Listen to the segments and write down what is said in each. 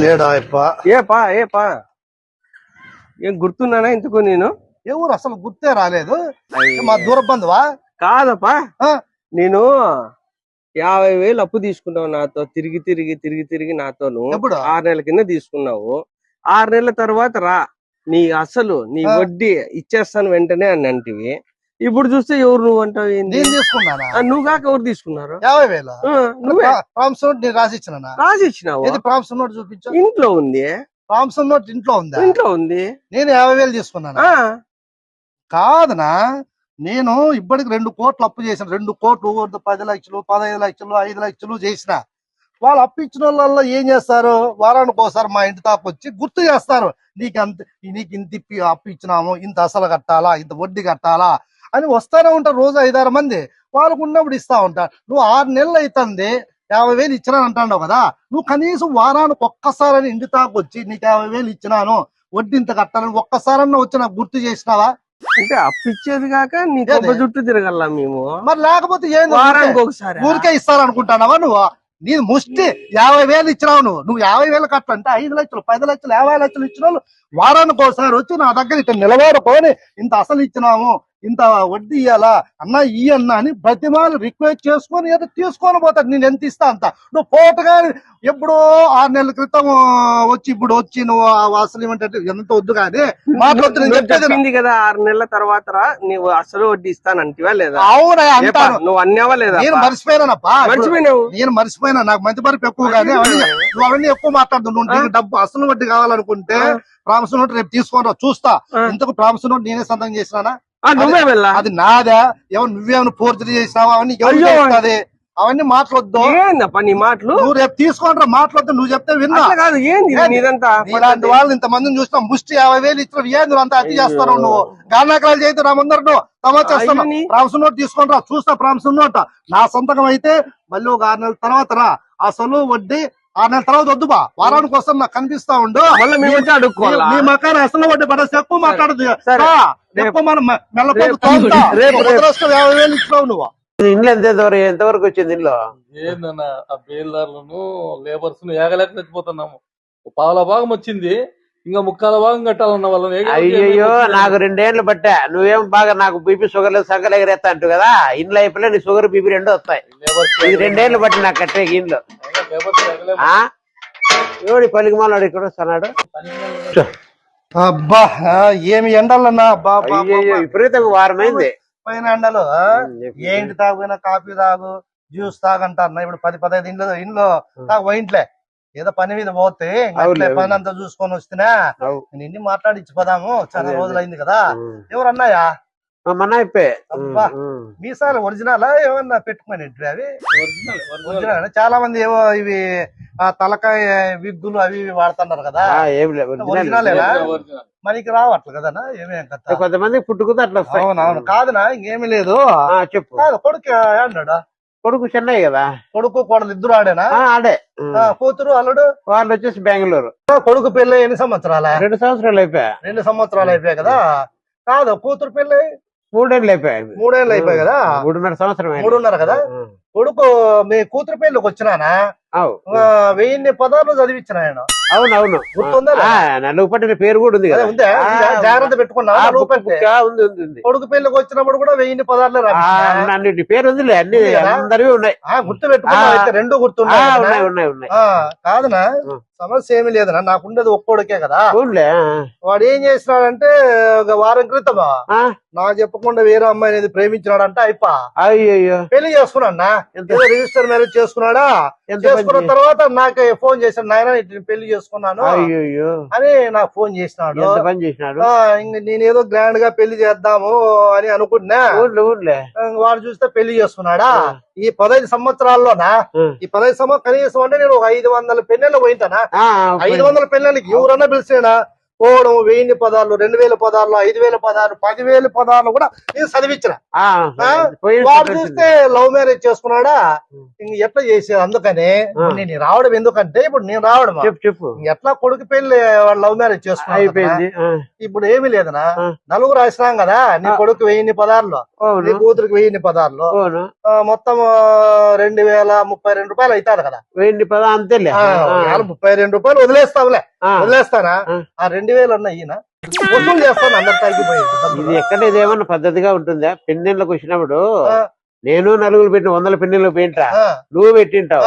లేడా ఏపా ఏం గుర్తున్నానా ఇంతకు నేను ఎవరు అసలు గుర్తే రాలేదు. మా దూర బంధువా? కాదప్పా, నేను 50,000 అప్పు తీసుకున్నావు నాతో. తిరిగి నాతోను ఎప్పుడు? 6 నెలల కింద తీసుకున్నావు. 6 నెలల తర్వాత రా, నీ అసలు నీ వడ్డీ ఇచ్చేస్తాను వెంటనే అని అంటివి. ఇప్పుడు చూస్తే ఎవరు నువ్వు అంటావు? నేను తీసుకున్నానా? నువ్వు కాక ఎవరు తీసుకున్నారు? 50,000 నువ్వే ప్రామిస్ నోట్ నేను రాసిచ్చినా? రాసి ఇచ్చినావు. ఏది ప్రామిస్ నోట్ చూపించు. ఇంట్లో ఉంది. ప్రామిస్ నోట్ ఇంట్లో ఉందా? ఇంట్లో ఉంది. నేను 50,000 తీసుకున్నానా? కాదనా, నేను ఇప్పటికి 2 కోట్లు అప్పు చేసిన. 2 కోట్లు 10 లక్షలు 15 లక్షలు 5 లక్షలు చేసిన. వాళ్ళు అప్పు ఇచ్చిన వాళ్ళ ఏం చేస్తారు, వారానికి ఒకసారి మా ఇంటి తాపు వచ్చి గుర్తు చేస్తారు. నీకు ఇంత అప్పు ఇచ్చినాము, ఇంత అసలు కట్టాలా, ఇంత వడ్డీ కట్టాలా అని వస్తానే ఉంటారు. రోజు 5-6 మంది వాళ్ళకు ఉన్నప్పుడు ఇస్తా ఉంటారు. నువ్వు 6 నెలలు అవుతుంది 50,000 ఇచ్చినాను అంటావు కదా. నువ్వు కనీసం వారానికి ఒక్కసారి ఇంటి తాపు వచ్చి నీకు 50,000 ఇచ్చినాను, వడ్డీ ఇంత కట్టాలని ఒక్కసారన్నా వచ్చి నాకు గుర్తు చేసినావా? అంటే అప్పు ఇచ్చేది కాక నీ కొబ్బ చుట్టూ తిరగల మేము. మరి లేకపోతే వారానికి ఒకసారి ఊరికే ఇస్తారనుకుంటానవా నువ్వు? నీ ముష్టి 50,000 ఇచ్చినావు. నువ్వు 50,000 కట్టంటే 5 లక్షలు 10 లక్షలు 50 లక్షలు ఇచ్చిన వాళ్ళు వారానికి ఒకసారి వచ్చి నా దగ్గర ఇట్లా నిలబడుకొని ఇంత అసలు ఇచ్చినాము, ఇంత వడ్డీ ఇయ్యాలా అన్నా ఈ అన్నా అని ప్రతిమాలు రిక్వెస్ట్ చేసుకొని ఏదో తీసుకొని పోతాడు. నేను ఎంత ఇస్తా అంత. నువ్వు పోటగా ఎప్పుడో 6 నెలల క్రితం వచ్చి ఇప్పుడు వచ్చి నువ్వు అసలు ఏమంటే ఎంత వద్దు కానీ చెప్పింది కదా. 6 నెలల తర్వాత నువ్వు అసలు వడ్డీ ఇస్తానంటివా లేదా? అవునా అంటాను. నువ్వు అన్నావా లేదా? నేను మర్చిపోయినానప్పా. మర్చిపోయినావు. నేను మర్చిపోయినా. నాకు మంచి మరపు ఎక్కువ కానీ నువ్వు అవన్నీ ఎక్కువ మాట్లాడుతున్నావు. నువ్వు నీకు డబ్బు అసలు వడ్డీ కావాలనుకుంటే ప్రామిస్ నోట్ రేపు తీసుకోరా చూస్తా. ఇంతకు ప్రామిస్ నోట్ నేనే సంతకం చేసినానా? అది నాదా? ఎవరు నువ్వేమైనా ఫోర్జరీ చేసినావా? అవన్నీ ఎవరు అవన్నీ మాట్లాడొద్దు. నీ మాటలు నువ్వు రేపు తీసుకోండి. మాట్లాడద్దు. నువ్వు చెప్తే విన్నా కాదు. ఏంది ఇదంతా? ఇలాంటి వాళ్ళు ఇంతమందిని చూసినా ముష్టి 50,000 ఇచ్చిన ఏంది అంతా అతి చేస్తావు నువ్వు? గానాకాలు చేస్తే నా ముందర నువ్వు తమాచేస్తాను. ప్రామిస్ నోట్ తీసుకొని రా చూస్తా. ప్రామిస్ నోట్ నా సొంతకం అయితే మళ్ళీ ఒక 6 నెలల తర్వాత రా. అసలు వడ్డీ 6 నెలల తర్వాత వద్దు బా. వారానికి వస్తాను నాకు కనిపిస్తా ఉండు. నీ మకాన అసలు వడ్డీ పడేసి ఎక్కువ మాట్లాడదు. ఎక్కువ మనం మెల్లపోతు 50,000 ఇచ్చినావు నువ్వు. ఇంట్లో ఎంతవరకు వచ్చింది? ఇంట్లో ఏందన్నా ఆ బేల్దారులను లేబర్స్ ఏగలేక చచ్చిపోతున్నాము. పావుల భాగం వచ్చింది, ఇంకా 3/4 భాగం కట్టాలన్న వాళ్ళని. అయ్యయ్యో, నాకు 2 ఏళ్ళు పట్టా. నువ్వేం బాగా నాకు బీపీ షుగర్ లేదు సంకలు ఎగరేస్తా అంటు కదా. ఇంట్లో అయిపోయి నీ షుగర్ బీపీ 2 వస్తాయి. ఇది 2 ఏళ్ళు బట్టి నాకు కట్టే ఇంట్లో. ఎవడి పలికిమాలాడు ఇక్కడ వస్తున్నాడు. అబ్బా ఏమి ఎండలన్నా విపరీతంగా వారమైంది. పైన ఎండలు ఏంటి తాగునా కాఫీ తాగు జ్యూస్ తాగంటారు. ఇప్పుడు 10-15 ఇంట్లో తాగు ఇంట్లే ఏదో పని మీద పోతే పని అంతా చూసుకొని వస్తున్నా. నేను ఇన్ని మాట్లాడిచ్చి పోదాము. చాలా రోజులైంది కదా. ఎవరన్నాయా? అబ్బా మీసాలు ఒరిజినల్ ఏమన్నా పెట్టుకుని అవి ఒరిజినల్. చాలా మంది ఏవో ఇవి తలకాయ విగ్గులు అవి ఇవి వాడుతున్నారు కదా. ఒరిజినలేనా? మనకి రావట్లే కదా. ఏమేం కదా కొంతమంది పుట్టుకుతో అట్లా. అవునవును. కాదునా ఇంకేమీ లేదు. చెప్పు. కాదు కొడుకు అన్నాడా? కొడుకు చెన్నై కదా. కొడుకు కోడలు ఇద్దరు ఆడేనా? ఆడే. కూతురు అల్లుడు వాళ్ళు వచ్చేసి బెంగళూరు. కొడుకు పెళ్ళి ఎన్ని సంవత్సరాల? 2 సంవత్సరాలు అయిపోయా. 2 సంవత్సరాలు అయిపోయాయి కదా. కాదు కూతురు పెళ్ళి 3 ఏళ్ళు అయిపోయాయి. 3 ఏళ్ళు అయిపోయాయి కదా. 3.5 సంవత్సరం. 3.5 కదా. కొడుకు మీ కూతురు పెళ్ళికి వచ్చినానా? 1000 పదాలు చదివించిన ఆయన. అవునవును. గుర్తుందా? నలుగు పట్టిన పేరు కూడా ఉంది కదా. జాగ్రత్త పెట్టుకున్నా. కొడుకు పెళ్లికి వచ్చినప్పుడు కూడా 1000 పదాలు అన్నిటి పేరు ఉంది. అన్ని అందరివి ఉన్నాయి. గుర్తు పెట్టుకున్నా. 2 గుర్తున్నాయి. కాదనా సమస్య ఏమి లేదనా. నాకుండేది ఒక్కోడికే కదా. వాడు ఏం చేసినాడంటే ఒక వారం క్రితమా నాకు చెప్పకుండా వేరే అమ్మాయి అనేది ప్రేమించినాడంట. అయ్యో పెళ్లి చేసుకున్నా. రిజిస్టర్ మ్యారేజ్ చేసుకున్నాడా? చేసుకున్న తర్వాత నాకు ఫోన్ చేశాడు. నాయన పెళ్లి చేసుకున్నాను అని నాకు ఫోన్ చేసినాడు. నేనేదో గ్రాండ్ గా పెళ్లి చేద్దాము అని అనుకున్నా. వాడు చూస్తే పెళ్లి చేసుకున్నాడా? ఈ 15 సంవత్సరాల్లోనా ఈ 15 సంవత్సరం కనీసం అంటే నేను ఒక 500 పెళ్ళిళ్ళు పోయింటానా? 500 పెళ్ళిళ్ళకి ఎవరన్నా పిలిచాడా? పోవడం 1000 పదాలు 2000 పదాలు 5000 పదాలు 10,000 పదాలు కూడా నేను చదివించిన. వాడు చూస్తే లవ్ మ్యారేజ్ చేసుకున్నాడా ఇంక ఎట్లా చేసేది. అందుకని నేను రావడం ఎందుకంటే ఇప్పుడు నేను రావడం చెప్పు ఎట్లా కొడుకు పెళ్లి వాడు లవ్ మ్యారేజ్ చేసుకున్నాడు అయిపోయింది. ఇప్పుడు ఏమీ లేదనా, నలుగురు రాసినాం కదా, నీ కొడుకు 1000 పదార్లు, నీ కూతురికి 1000 పదార్లు, మొత్తం 2032 రూపాయలు అవుతాడు కదా. 1000 పదా అంతేలే. 32 రూపాయలు వదిలేస్తానా, ఆ 2000 అన్న ఈయన వసూలు చేస్తాను. అందరు తగ్గిపోయింది. ఇది ఎక్కడ ఇదేమన్నా పద్ధతిగా ఉంటుందా? పెన్నెళ్ళకి వచ్చినప్పుడు నేను నలుగురు పెట్టిన 100 పెన్నెళ్ళు పెయింటా, నువ్వు పెట్టింటావు.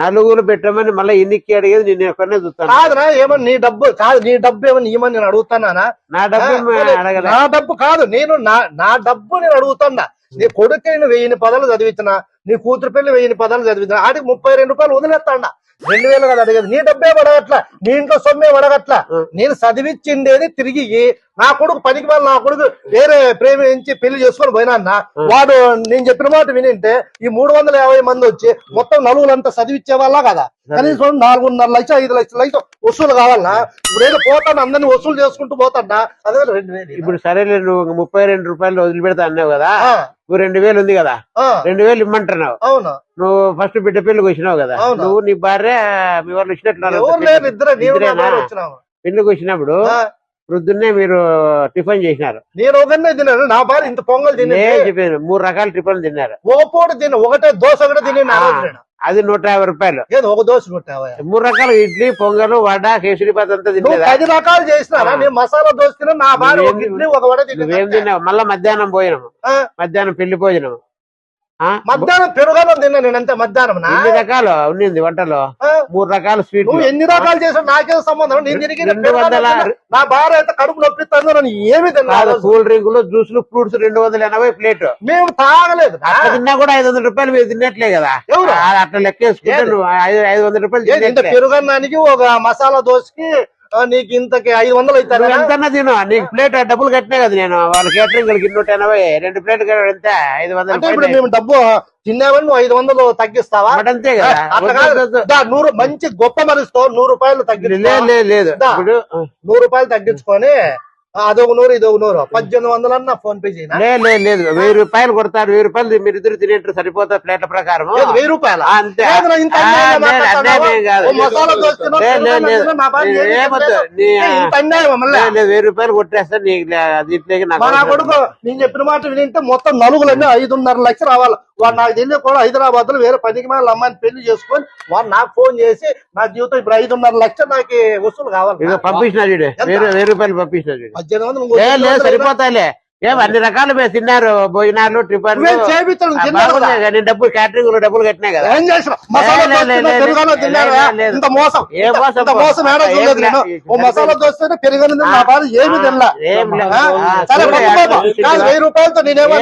నలుగురు పెట్టమని మళ్ళీ ఎన్నికి అడిగేది నేను ఎక్కడనే చూస్తాను. కాదురా, ఏమన్నా నీ డబ్బు కాదు, నీ డబ్బు ఏమన్నా ఏమని నేను అడుగుతానా? నా డబ్బు అడగల. నా డబ్బు కాదు, నేను నా డబ్బు నేను అడుగుతున్నా. నీ కొడుకు 1000 పదాలు చదివించిన, నీ కూతురు పెళ్లి 1000 పదాలు చదివించిన, ఆడికి 32 రూపాయలు వదిలేస్తాడా. 2000 కదా అడిగేది. నీ డబ్బే పడగట్లా, నీ ఇంట్లో సొమ్మే పడగట్లా. నేను చదివించిండేది తిరిగి నా కొడుకు పనికి వాళ్ళు నా కొడుకు వేరే ప్రేమించి పెళ్లి చేసుకొని పోయినా వాడు నేను చెప్పిన మాట వినింటే ఈ 350 మంది వచ్చి మొత్తం నలుగురంతా చదివించే వాళ్ళ కదా. కనీసం 4.5 లక్షలు 5 లక్షలు వసూలు కావాలన్నా. ఇప్పుడు ఏదో పోతాను అందరినీ వసూలు చేసుకుంటూ పోతాడా. అదే 2000. ఇప్పుడు సరేలే, నువ్వు 32 రూపాయలు వదిలిపెడతా అన్నావు కదా, నువ్వు 2000 ఉంది కదా, 2000 ఇమ్మంటున్నావు. అవును, నువ్వు ఫస్ట్ బిడ్డ పెళ్లికి వచ్చినావు కదా, నువ్వు నీ భార్య మీ వాళ్ళు వచ్చినట్టున్నారు. పెళ్లికి వచ్చినప్పుడు ప్రొద్దున్నే మీరు టిఫిన్ చేసినారు. నేను ఒకనే తిన్నాను, నా భార్య ఇంత పొంగల్ చెప్పాను. 3 రకాల టిఫిన్ తిన్నారు. ఓ పూట తిన్న, ఒకటే దోశ కూడా తిని అది 150 రూపాయలు. ఒక దోశ 150. 3 రకాల ఇడ్లీ, పొంగల్, వడ, కేసరిబాత్ అంతా తిన్నా. 10 రకాలు చేసినారా? నేను మసాలా దోశ తిన్నా, నా భార్య ఒక ఇడ్లీ ఒక వడ నువ్వేం తిన్నావు? మళ్ళా మధ్యాహ్నం భోజనం, మధ్యాహ్నం పెళ్లి భోజనం, మధ్యాహ్నం పెరుగన్నం తిన్నా నేను అంతే. మధ్యాహ్నం 2 రకాలు ఉన్నింది వంటలో, 3 రకాల స్వీట్. నువ్వు ఎన్ని రకాలు చేసావు నాకేం సంబంధం? నేను తిరిగి 200 నా భార్య అయితే కడుపు నొప్పిస్తాను, నన్ను ఏమి తిన్నా. కూల్ డ్రింకులు, జ్యూసులు, ఫ్రూట్స్ 280 ప్లేట్. మేము తాగలేదు. తిన్నా కూడా 500 రూపాయలు మీరు తిన్నట్లే కదా. అట్లా లెక్కేసుకుంటే నువ్వు 500 రూపాయలు. పెరుగన్నానికి ఒక మసాలా దోశకి నీకు ఇంతకి 500 అవుతారు. ఎంతన్నా తిను, నీకు ప్లేట్ డబ్బులు కట్టినా కదా నేను. వాళ్ళ కేటరింగ్ 280, 2 ప్లేట్ ఎంత 500. ఇప్పుడు మేము డబ్బు తిన్నామని నువ్వు 500 తగ్గిస్తావా? అంతే కదా. 100 మంచి గొప్ప మనిస్తావు, 100 రూపాయలు తగ్గించు. లేదు ఇప్పుడు 100 రూపాయలు తగ్గించుకొని అదొక 100 ఇదొక 100 1800 అన్న ఫోన్ పే చేయనా? లేదు 1000 రూపాయలు కొడతారు. 1000 రూపాయలు మీరు ఇద్దరు తినేట్టు సరిపోతారు ప్లేట్ల ప్రకారం. 1000 రూపాయలు అంతే. మసాలా దోశ 1000 రూపాయలు కొట్టేస్తారు నీకు. దీంట్లోకి నా కొడుకు నేను చెప్పిన మాట వింటే మొత్తం నలుగులన్నీ 5.5 లక్షలు రావాలి. వాడు నాకు తెలియ కూడా హైదరాబాద్ లో వేరే 10 మంది అమ్మాయిని పెళ్లి చేసుకొని వాడు నాకు ఫోన్ చేసి నా జీవితం ఇప్పుడు 5.5 లక్షలు నాకు వసూలు కావాలి. పంపించిన చూడు, 1000 రూపాయలు పంపించిన చూడు. 1800 సరిపోతాయిలే. అన్ని రకాలు మీరు తిన్నారు, భోజనాలు, టిఫిన్. నేను డబ్బులు క్యాటరింగ్ డబ్బులు కట్టినా కదా. ఏం చేసిన ఇంత మోసం మసాలా దోశ పెరుగను నా బాధ ఏమి తిన్నా. 1000 రూపాయలతో నేనేమో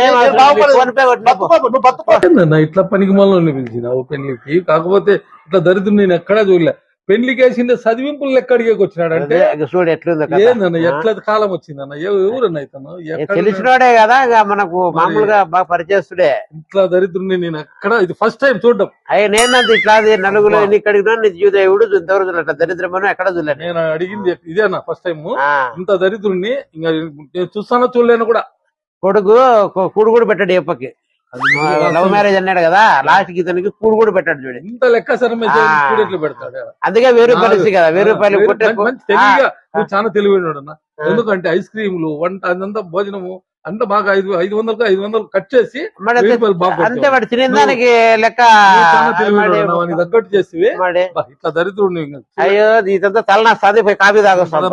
ఇట్లా పనికి మళ్ళీ పిలిచినావు పెళ్లికి. కాకపోతే ఇట్లా దరిద్రం నేను ఎక్కడా చూడలే. పెళ్లికి వేసిండే చదివింపులు లెక్క అడిగేకి వచ్చినాడు అంటే చూడు ఎట్లుంది. ఏందన్న ఎట్లా కాలం వచ్చిందన్న? ఎవరన్నా ఇతను తెలిసినోడే కదా, మనకు మామూలుగా బాగా పరిచయస్తుడే. ఇట్లా దరిద్రుని నేను ఎక్కడ ఇది ఫస్ట్ టైం చూడడం. నేనంత ఇట్లా నలుగురు ఎన్ని అడిగినా దేవుడు ఇంతవరకు అట్లా దరిద్రమని ఎక్కడ చూడలేదు. నేను అడిగింది ఇదేనా ఫస్ట్ టైం. ఇంత దరిద్రుని ఇంకా నేను చూస్తానో చూడలేను కూడా. కొడుకు కూడు కూడా పెట్టాడు ఎప్పకి. లవ్ మ్యారేజ్ అన్నాడు కదా, లాస్ట్ కి ఇతనికి కూడు కూడా పెట్టాడు చూడు. ఇంత లెక్క సరే పెడతాడు. అందుకే 1000 రూపాయలు ఇచ్చి కదా, 1000 రూపాయలు నువ్వు చాలా తెలివైనడు అన్న. ఎందుకంటే ఐస్ క్రీములు, వంట, అదంతా భోజనము అంతా బాగా 500 కట్ చేసి అంతే వాడు తినేదానికి లెక్క తగ్గట్టు చేసి ఇట్లా దరిద్రుడు. అయ్యో ఇదంతా తలనాస్తుంది, పోయి కాఫీ తాగొస్తాను.